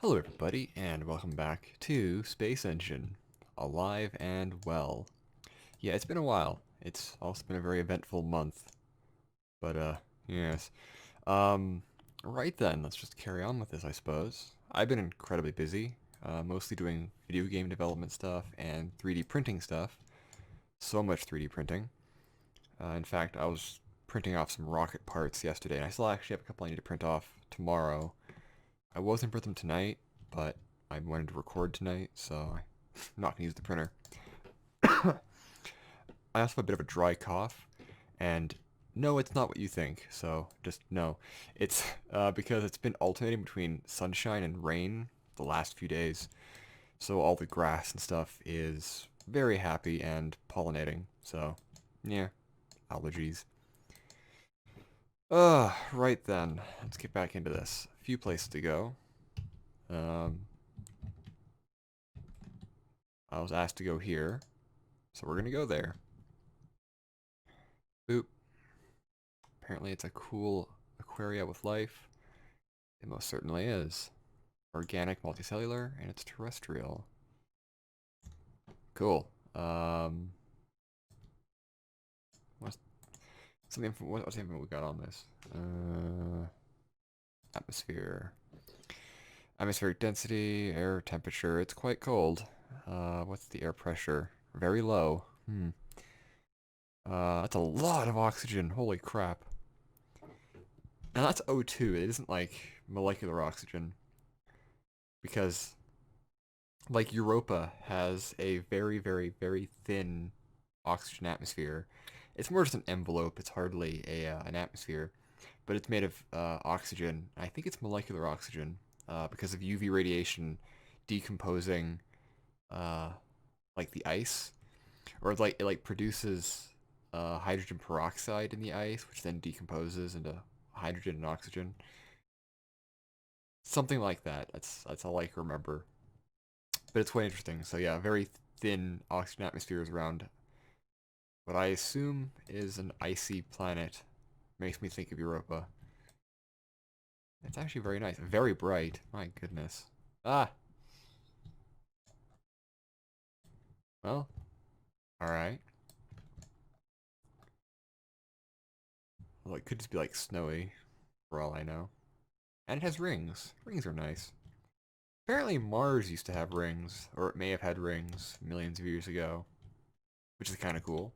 Hello everybody, and welcome back to Space Engine, alive and well. Yeah, it's been a while. It's also been a very eventful month, but yes. Um, right then, let's just carry on with this, I suppose. I've been incredibly busy, mostly doing video game development stuff and 3D printing stuff. So much 3D printing. In fact, I was printing off some rocket parts yesterday, and I still actually have a couple I need to print off tomorrow. I was gonna print them tonight, but I wanted to record tonight, so I'm not gonna use the printer. I also have a bit of a dry cough, and no, it's not what you think, so just no. It's because it's been alternating between sunshine and rain the last few days, so all the grass and stuff is very happy and pollinating, so yeah, allergies. Right then, let's get back into this. A few places to go. Um, I was asked to go here, so we're gonna go there. Boop. Apparently it's a cool aquaria with life. It most certainly is. Organic, multicellular, and it's terrestrial. Cool. What's what's the info we got on this? Atmosphere. Atmospheric density, air temperature. It's quite cold. What's the air pressure? Very low. That's a lot of oxygen. Holy crap. Now that's O2. It isn't like molecular oxygen because like Europa has a very, very, very thin oxygen atmosphere. It's more just an envelope. It's hardly an atmosphere, but it's made of oxygen. I think it's molecular oxygen because of UV radiation decomposing uh, like the ice, or like it like produces hydrogen peroxide in the ice, which then decomposes into hydrogen and oxygen. Something like that. That's all I can remember. But it's quite interesting. So yeah, very thin oxygen atmospheres around what I assume is an icy planet. Makes me think of Europa. It's actually very nice. Very bright. My goodness. Ah, well, alright. Well, it could just be like snowy, for all I know. And it has rings. Rings are nice. Apparently Mars used to have rings, or it may have had rings millions of years ago, which is kind of cool.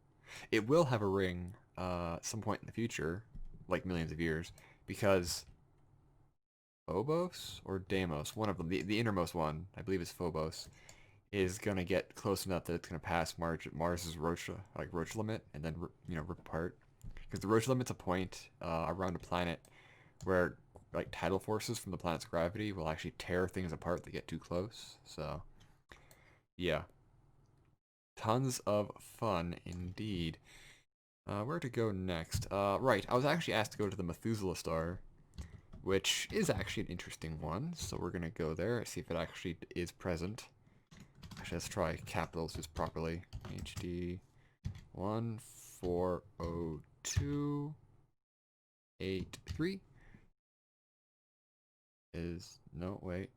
It will have a ring at some point in the future, like millions of years, because Phobos or Deimos, one of them, the innermost one, I believe is Phobos, is gonna get close enough that it's gonna pass Mars's Roche limit, and then rip apart. Because the Roche limit's a point around a planet where like tidal forces from the planet's gravity will actually tear things apart that get too close. So yeah, tons of fun indeed. Where to go next? Right, I was actually asked to go to the Methuselah star, which is actually an interesting one. So we're gonna go there, see if it actually is present. Actually, let's try capitals just properly. HD 140283 is no wait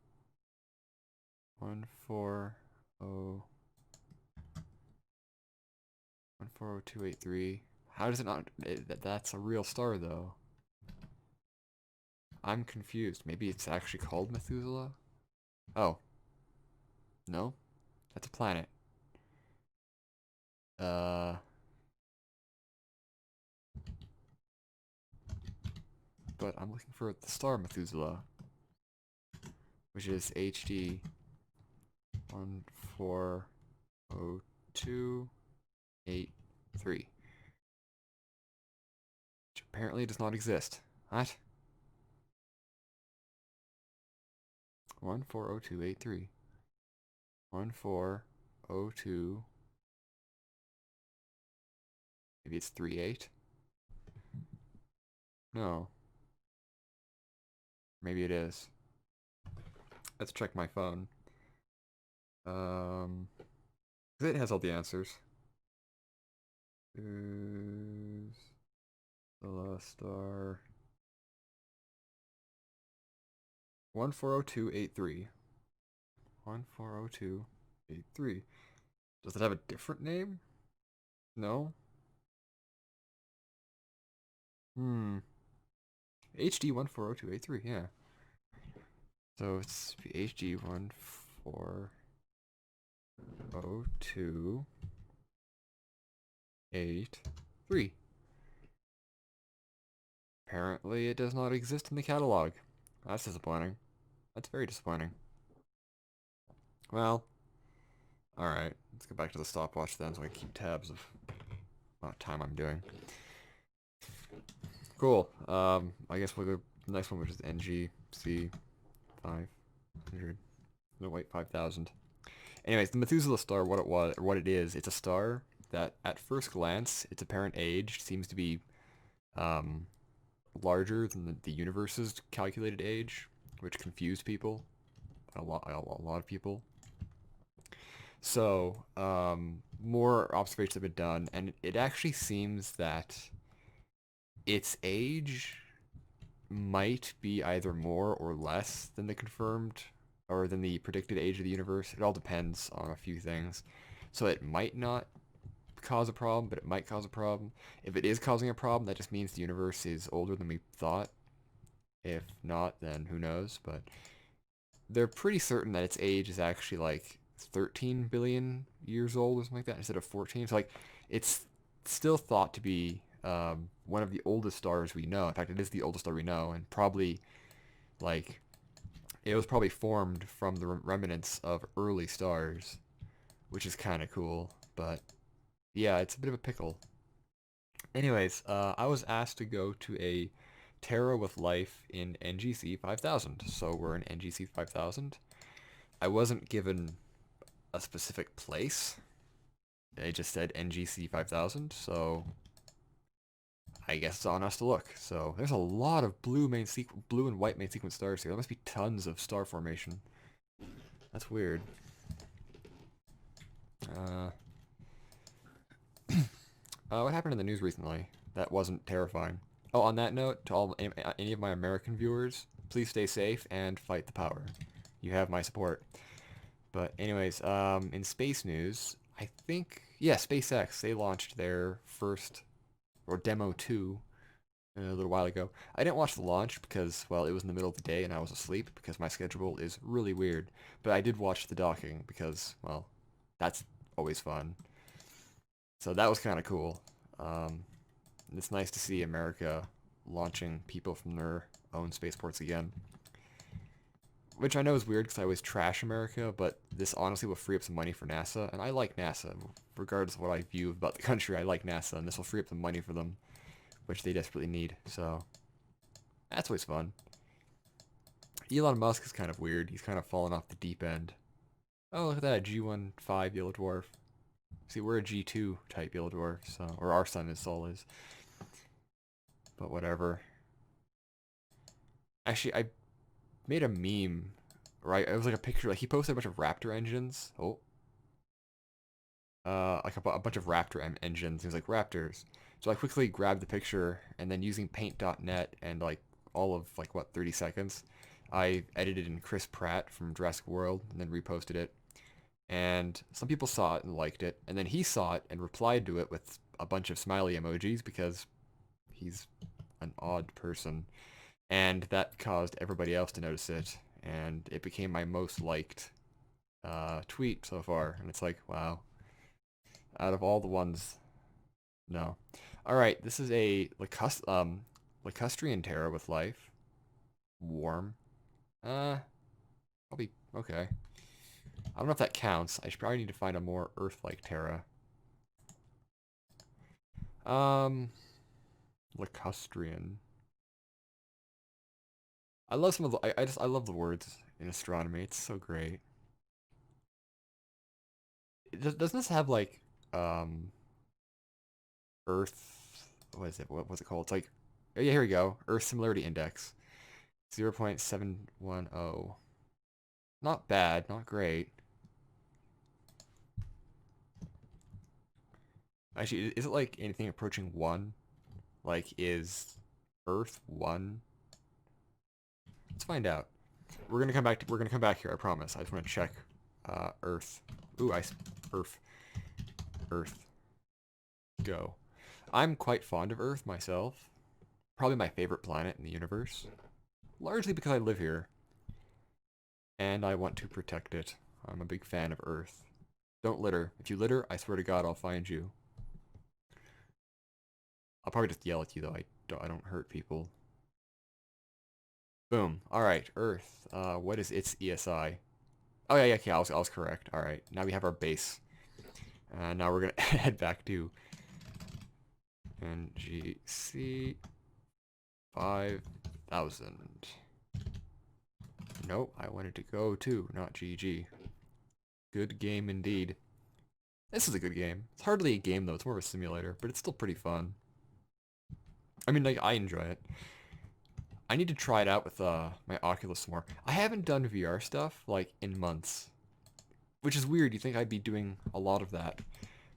140283. How does it not? That's a real star though. I'm confused. Maybe it's actually called Methuselah. Oh no, that's a planet. Uh, but I'm looking for the star Methuselah, which is HD 140283, which apparently does not exist. What? 140283. 1402. Maybe it's 38. No, maybe it is. Let's check my phone. Um, 'Cause it has all the answers. Is the last star 140283. HD140283. Does it have a different name? No? HD140283, yeah. So it's HD140283. Apparently it does not exist in the catalog. That's disappointing. That's very disappointing. Well, alright. Let's go back to the stopwatch then so I can keep tabs of what time I'm doing. Cool. I guess we'll go to the next one, which is NGC 500. No, wait, 5000. Anyways, the Methuselah star, what it is, it's a star that at first glance, its apparent age seems to be larger than the universe's calculated age, which confused people, a lot of people. So, more observations have been done, and it actually seems that its age might be either more or less than the confirmed or than the predicted age of the universe. It all depends on a few things. So it might not cause a problem, but it might cause a problem. If it is causing a problem, that just means the universe is older than we thought. If not, then who knows, but they're pretty certain that its age is actually like 13 billion years old or something like that instead of 14. So like it's still thought to be one of the oldest stars we know. In fact, it is the oldest star we know, and probably like it was probably formed from the remnants of early stars, which is kind of cool. But yeah, it's a bit of a pickle. Anyways, I was asked to go to a Terra with life in NGC 5000. So we're in NGC 5000. I wasn't given a specific place. It just said NGC 5000, so I guess it's on us to look. So there's a lot of blue and white main sequence stars here. There must be tons of star formation. That's weird. What happened in the news recently? That wasn't terrifying. Oh, on that note, to all any of my American viewers, please stay safe and fight the power. You have my support. But anyways, in space news, I think, yeah, SpaceX, they launched their first, or Demo 2, a little while ago. I didn't watch the launch because, well, it was in the middle of the day and I was asleep because my schedule is really weird. But I did watch the docking because, well, that's always fun. So that was kind of cool. It's nice to see America launching people from their own spaceports again. Which I know is weird because I always trash America, but this honestly will free up some money for NASA, and I like NASA. Regardless of what I view about the country, I like NASA, and this will free up some money for them, which they desperately need, so that's always fun. Elon Musk is kind of weird. He's kind of fallen off the deep end. Oh, look at that, G15 yellow dwarf. See, we're a G2 type yellow dwarf, so, or our sun is Sol is. But whatever. Actually, I made a meme, right? It was like a picture, like he posted a bunch of Raptor engines. Oh. Like a bunch of Raptor engines. He was like, Raptors. So I quickly grabbed the picture, and then using paint.net and like all of like, what, 30 seconds, I edited in Chris Pratt from Jurassic World and then reposted it. And some people saw it and liked it, and then he saw it and replied to it with a bunch of smiley emojis because he's an odd person. And that caused everybody else to notice it, and it became my most liked tweet so far. And it's like, wow. Out of all the ones, no. Alright, this is a lacustrian Terra with life. Warm. Probably, okay. I don't know if that counts. I should probably need to find a more Earth-like Terra. Lacustrian. I love some of the, I love the words in astronomy. It's so great. Doesn't this have like, Earth, what is it? What was it called? It's like, oh yeah, here we go. Earth Similarity Index. 0.710. Not bad, not great. Actually, is it like anything approaching 1? Like, is Earth 1? Let's find out. We're gonna come back here, I promise. I just want to check Earth. Ooh, Earth. Earth. Go. I'm quite fond of Earth myself. Probably my favorite planet in the universe. Largely because I live here. And I want to protect it. I'm a big fan of Earth. Don't litter. If you litter, I swear to God, I'll find you. I'll probably just yell at you, though. I don't hurt people. Boom. Alright, Earth. What is its ESI? Oh, yeah, okay, I was correct. Alright, now we have our base. Now we're gonna head back to NGC 5000. Nope, I wanted to go to, not GG. Good game indeed. This is a good game. It's hardly a game though, it's more of a simulator, but it's still pretty fun. I mean, like, I enjoy it. I need to try it out with my Oculus more. I haven't done VR stuff, like, in months. Which is weird, you think I'd be doing a lot of that.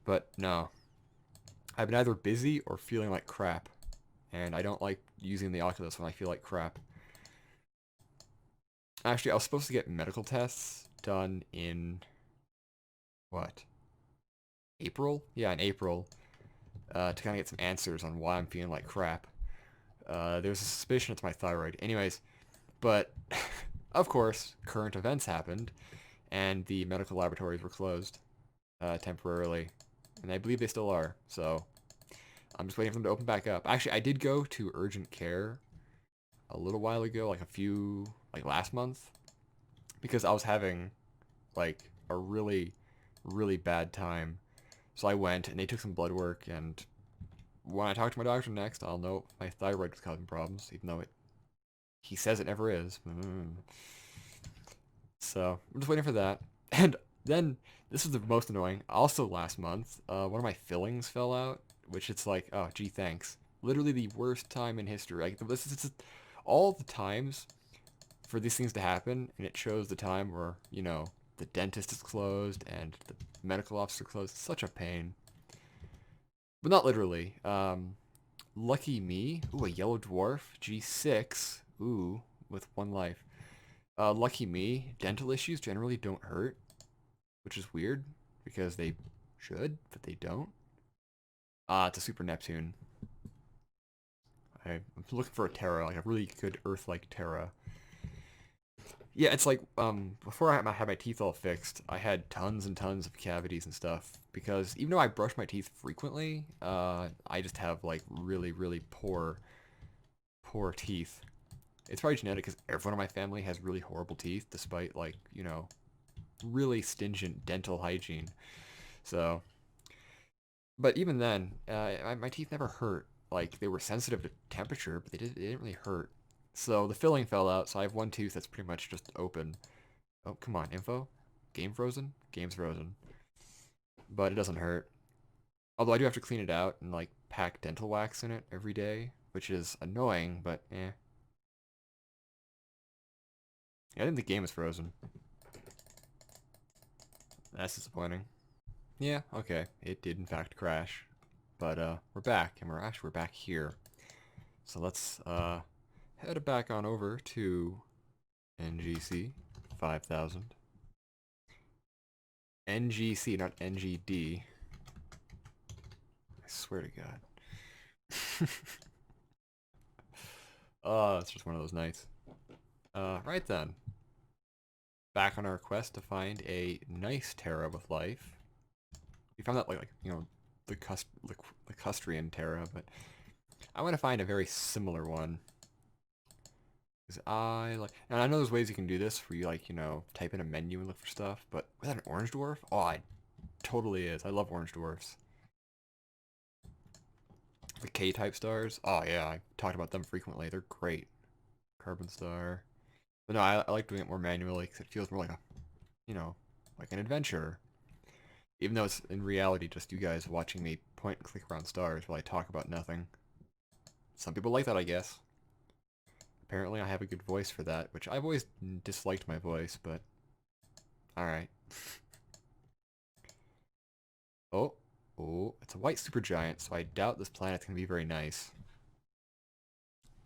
But no. I've been either busy or feeling like crap. And I don't like using the Oculus when I feel like crap. Actually, I was supposed to get medical tests done in... what? April? Yeah, in April. To kind of get some answers on why I'm feeling like crap. There's a suspicion it's my thyroid. Anyways, but of course, current events happened, and the medical laboratories were closed temporarily, and I believe they still are. So I'm just waiting for them to open back up. Actually, I did go to urgent care a little while ago, like last month, because I was having like a really, really bad time. So I went, and they took some blood work, and when I talk to my doctor next, I'll know my thyroid is causing problems, even though he says it never is. So I'm just waiting for that. And then this is the most annoying. Also last month, one of my fillings fell out, which it's like, oh gee, thanks. Literally the worst time in history. Like this is all the times for these things to happen, and it shows the time where the dentist is closed and the medical office is closed. It's such a pain. But not literally. Lucky me. Ooh, a yellow dwarf. G6. Ooh, with one life. Lucky me. Dental issues generally don't hurt, which is weird because they should, but they don't. It's a Super Neptune. I'm looking for a Terra, like a really good Earth-like Terra. Yeah, it's like, before I had my teeth all fixed, I had tons and tons of cavities and stuff, because even though I brush my teeth frequently, I just have, like, really, really poor teeth. It's probably genetic, because everyone in my family has really horrible teeth, despite, like, really stingent dental hygiene. So, but even then, my teeth never hurt. Like, they were sensitive to temperature, but they didn't really hurt. So the filling fell out, so I have one tooth that's pretty much just open. Oh, come on, info? Game frozen? Game's frozen. But it doesn't hurt. Although I do have to clean it out and, like, pack dental wax in it every day, which is annoying, but eh. Yeah, I think the game is frozen. That's disappointing. Yeah, okay. It did in fact crash. But we're back, and we're back here. So let's head back on over to NGC 5000. NGC, not NGD. I swear to God. Oh, it's just one of those nights. Right then. Back on our quest to find a nice Terra with life. We found that the Custrian Terra, but I want to find a very similar one. Because and I know there's ways you can do this where you type in a menu and look for stuff, but was that an orange dwarf? Oh, it totally is. I love orange dwarfs. The K-type stars? Oh yeah, I talked about them frequently. They're great. Carbon star. But no, I like doing it more manually because it feels more like like an adventure. Even though it's in reality just you guys watching me point and click around stars while I talk about nothing. Some people like that, I guess. Apparently I have a good voice for that, which I've always disliked my voice, but alright. Oh, it's a white supergiant, so I doubt this planet's gonna be very nice.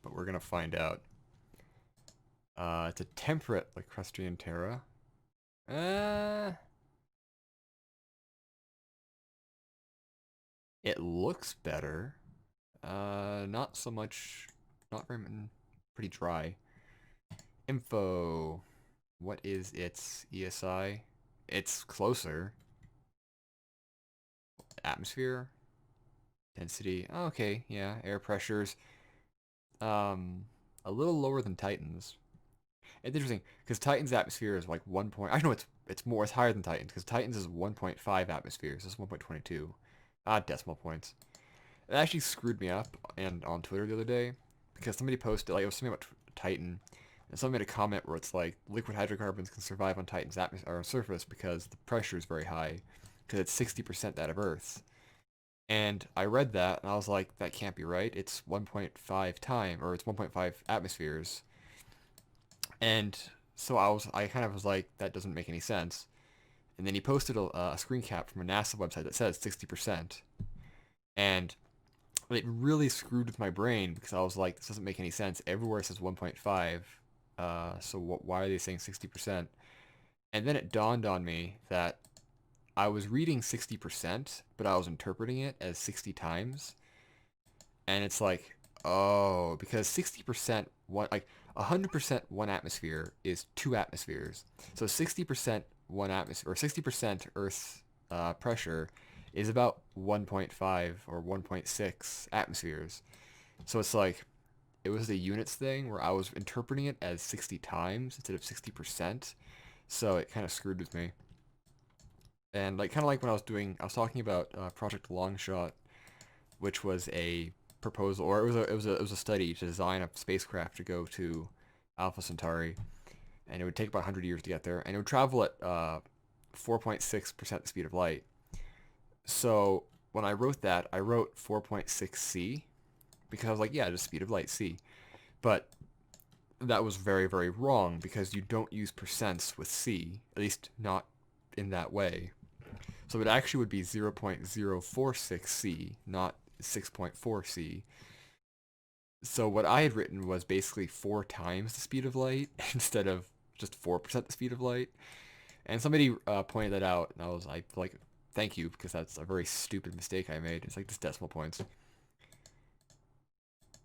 But we're gonna find out. It's a temperate Lacustrian Terra. Uh, it looks better. Not so much. Not very. Pretty dry. Info. What is its ESI? It's closer. Atmosphere. Density. Oh, okay, yeah. Air pressures. Um, a little lower than Titan's. It's interesting because Titan's atmosphere is like 1 point. I know it's more. It's higher than Titan's because Titan's is 1.5 atmospheres. It's 1.22. Decimal points. It actually screwed me up and on Twitter the other day because somebody posted like it was something about Titan, and someone made a comment where it's like liquid hydrocarbons can survive on Titan's atmosphere or surface because the pressure is very high because it's 60% that of Earth's. And I read that and I was like, that can't be right. It's 1.5 time or it's 1.5 atmospheres. And so I kind of was like, that doesn't make any sense. And then he posted a screen cap from a NASA website that says 60%. And it really screwed with my brain because I was like, this doesn't make any sense. Everywhere it says 1.5. So why are they saying 60%? And then it dawned on me that I was reading 60%, but I was interpreting it as 60 times. And it's like, oh, because 60% one, like 100% one atmosphere is two atmospheres. So 60% one atmosphere, or 60% Earth's pressure is about 1.5 or 1.6 atmospheres. So it's like, it was the units thing where I was interpreting it as 60 times instead of 60%. So it kind of screwed with me. And like kind of like when I was talking about Project Longshot, which was a proposal, or it was a study to design a spacecraft to go to Alpha Centauri, and it would take about 100 years to get there, and it would travel at 4.6% the speed of light. So when I wrote that, I wrote 4.6 c because I was like, yeah, just speed of light c. But that was very, very wrong because you don't use percents with c, at least not in that way. So it actually would be 0.046 c, not 6.4 c. So what I had written was basically 4 times the speed of light instead of just 4% the speed of light. And somebody pointed that out, and I was like, thank you, because that's a very stupid mistake I made. It's like just decimal points.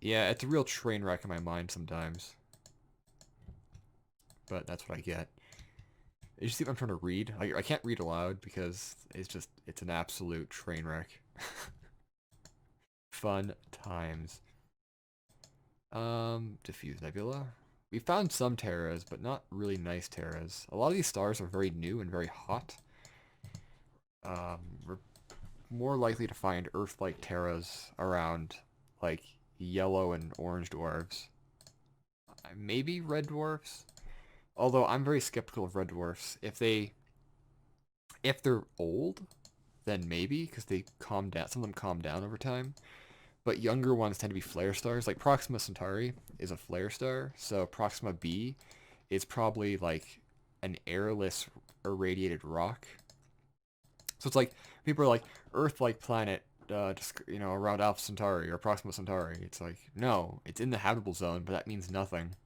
Yeah, it's a real train wreck in my mind sometimes, but that's what I get. You see what I'm trying to read? I can't read aloud because it's an absolute train wreck. Fun times. Diffuse Nebula. We found some Terras, but not really nice Terras. A lot of these stars are very new and very hot. We're more likely to find Earth-like Terras around, like, yellow and orange dwarfs. Maybe red dwarfs? Although I'm very skeptical of red dwarfs. If they're old, then maybe, because they calm down. Some of them calm down over time. But younger ones tend to be flare stars. Like Proxima Centauri is a flare star, so Proxima b is probably like an airless irradiated rock. So it's like people are like Earth-like planet, just around Alpha Centauri or Proxima Centauri. It's like no, it's in the habitable zone, but that means nothing.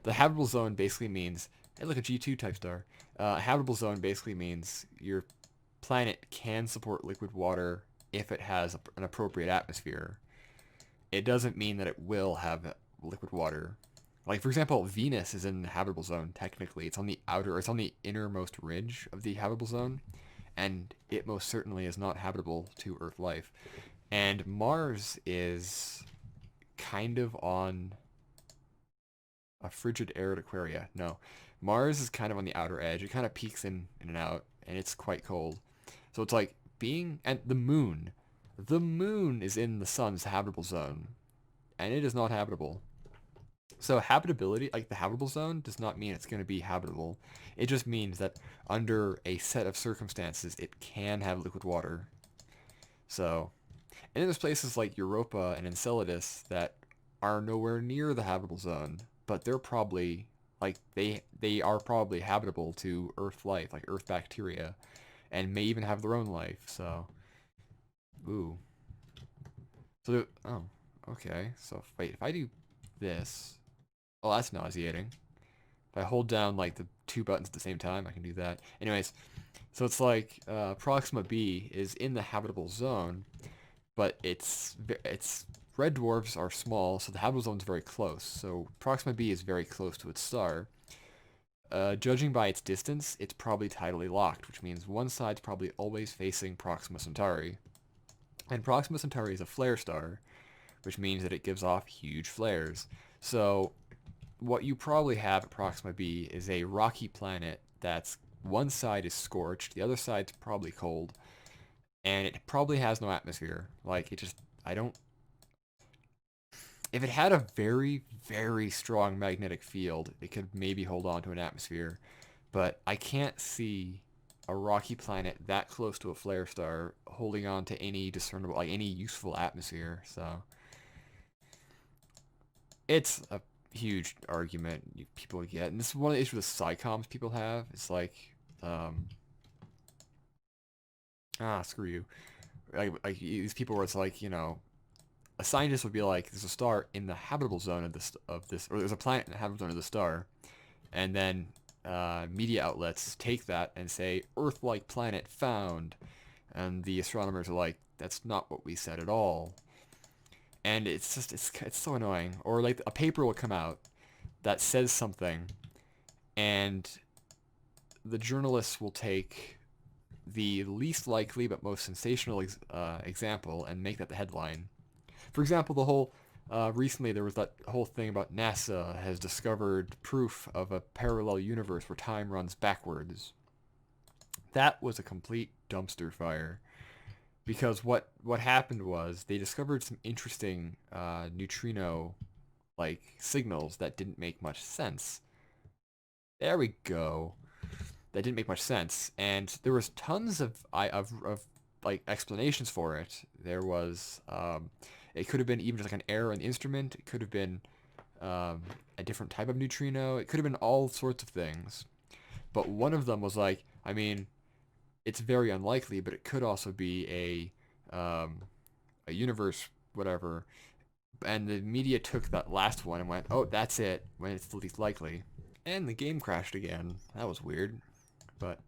The habitable zone basically means hey, look, a G2 type star. Habitable zone basically means your planet can support liquid water if it has an appropriate atmosphere. It doesn't mean that it will have liquid water. Like for example, Venus is in the habitable zone technically. It's on the innermost ridge of the habitable zone, and it most certainly is not habitable to Earth life. And Mars is kind of on a frigid arid Aquaria. No, Mars is kind of on the outer edge. It kind of peaks in and out, and it's quite cold. So it's like being and the moon. The moon is in the sun's habitable zone, and it is not habitable. So habitability, like the habitable zone, does not mean it's going to be habitable. It just means that under a set of circumstances, it can have liquid water. So, and then there's places like Europa and Enceladus that are nowhere near the habitable zone, but they're probably like they are probably habitable to Earth life, like Earth bacteria, and may even have their own life. So, ooh. So, oh, okay. So wait, if I do this, oh, that's nauseating. If I hold down like the two buttons at the same time, I can do that. Anyways, so it's like Proxima b is in the habitable zone, but it's red dwarfs are small, so the habitable zone is very close. So Proxima b is very close to its star. Judging by its distance, it's probably tidally locked, which means one side's probably always facing Proxima Centauri. And Proxima Centauri is a flare star, which means that it gives off huge flares. So what you probably have at Proxima b is a rocky planet that's one side is scorched, the other side's probably cold, and it probably has no atmosphere. Like, it just, I don't, if it had a very, very strong magnetic field, it could maybe hold on to an atmosphere, but I can't see a rocky planet that close to a flare star holding on to any discernible, like any useful atmosphere, so it's a huge argument people get, and this is one of the issues with SciComs people have. It's like, um, screw you. Like these people where it's like, a scientist would be like, there's a star in the habitable zone of this, or there's a planet in the habitable zone of the star, and then media outlets take that and say, Earth-like planet found, and the astronomers are like, that's not what we said at all. And it's just, it's so annoying. Or like a paper will come out that says something, and the journalists will take the least likely but most sensational example and make that the headline. For example, the whole recently there was that whole thing about NASA has discovered proof of a parallel universe where time runs backwards. That was a complete dumpster fire, because what happened was they discovered some interesting neutrino like signals that didn't make much sense. There we go. That didn't make much sense, and there was tons of like explanations for it. There was it could have been even just like an error in the instrument. It could have been a different type of neutrino. It could have been all sorts of things. But one of them was like, I mean, it's very unlikely, but it could also be a universe, whatever. And the media took that last one and went, oh, that's it, when it's the least likely. And the game crashed again. That was weird. But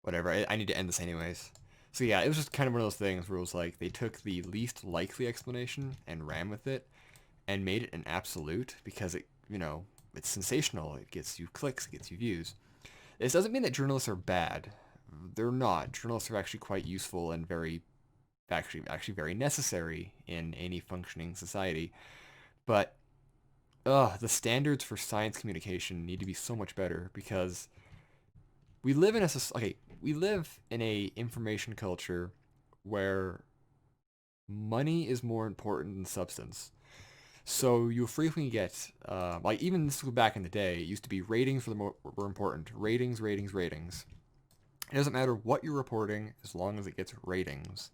whatever, I need to end this anyways. So yeah, it was just kind of one of those things where it was like they took the least likely explanation and ran with it and made it an absolute because it's sensational. It gets you clicks, it gets you views. This doesn't mean that journalists are bad. They're not. Journalists are actually quite useful and actually very necessary in any functioning society. But the standards for science communication need to be so much better, because we live in a information culture where money is more important than substance. So you frequently get like, even this was back in the day, it used to be ratings were important. Ratings, ratings, ratings. It doesn't matter what you're reporting as long as it gets ratings.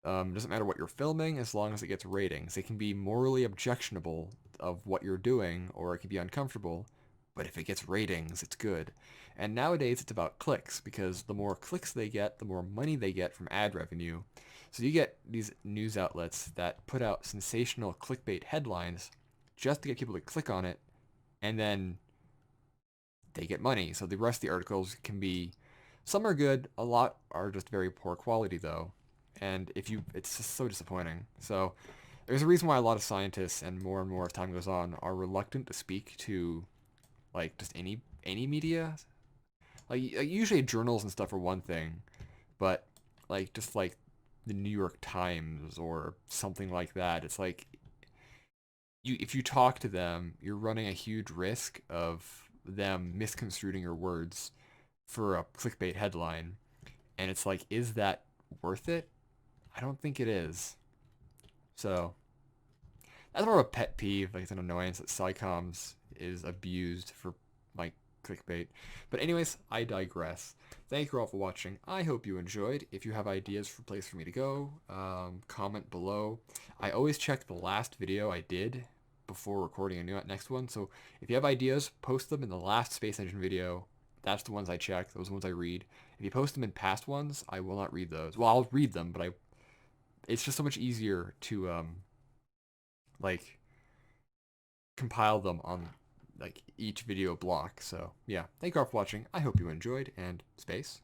It doesn't matter what you're filming as long as it gets ratings. It can be morally objectionable of what you're doing, or it can be uncomfortable, but if it gets ratings, it's good. And nowadays it's about clicks, because the more clicks they get, the more money they get from ad revenue. So you get these news outlets that put out sensational clickbait headlines just to get people to click on it, and then they get money. So the rest of the articles can be, some are good, a lot are just very poor quality though. And it's just so disappointing. So there's a reason why a lot of scientists, and more as time goes on, are reluctant to speak to like just any media. Like usually journals and stuff are one thing, but like just like the New York Times or something like that, it's like if you talk to them, you're running a huge risk of them misconstruing your words for a clickbait headline. And it's like, is that worth it? I don't think it is. So that's more of a pet peeve, like it's an annoyance that SciComs is abused for like clickbait. But anyways, I digress. Thank you all for watching. I hope you enjoyed. If you have ideas for a place for me to go, comment below. I always check the last video I did before recording a next one. So if you have ideas, post them in the last Space Engine video. That's the ones I check. Those are the ones I read. If you post them in past ones, I will not read those. Well, I'll read them, but it's just so much easier to like compile them on like each video block. So yeah, thank you all for watching. I hope you enjoyed, and space.